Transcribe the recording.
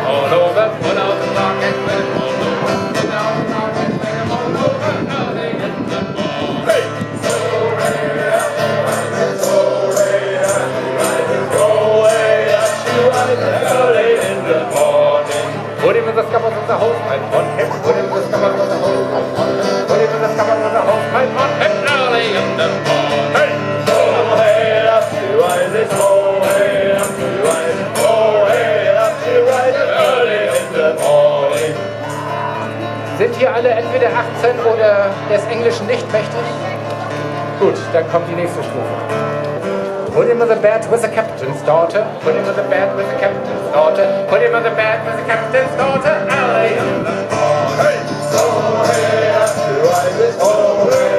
all over, pull out the clock and put him all over. Pull out the clock and put him all over, early in the morning. Hey! Early in the morning. Put him in the scuppers of the hosepipe on him. Put him in the scuppers of the hosepipe on him. Put him in the scuppers of the hosepipe on him. Early in the morning. Hey! Oh, hey, up to rise, it's oh, hey, up to rise, oh, hey, up to rise, early in the morning. Sind hier alle entweder 18 oder des Englischen nicht mächtig? Gut, dann kommt die nächste Strophe. Put him in the bed with the captain's daughter. Put him in the bed with the captain's daughter. Put him in the bed with the captain's daughter. Early in the morning. Hey! So hey, up to rise, oh, hey.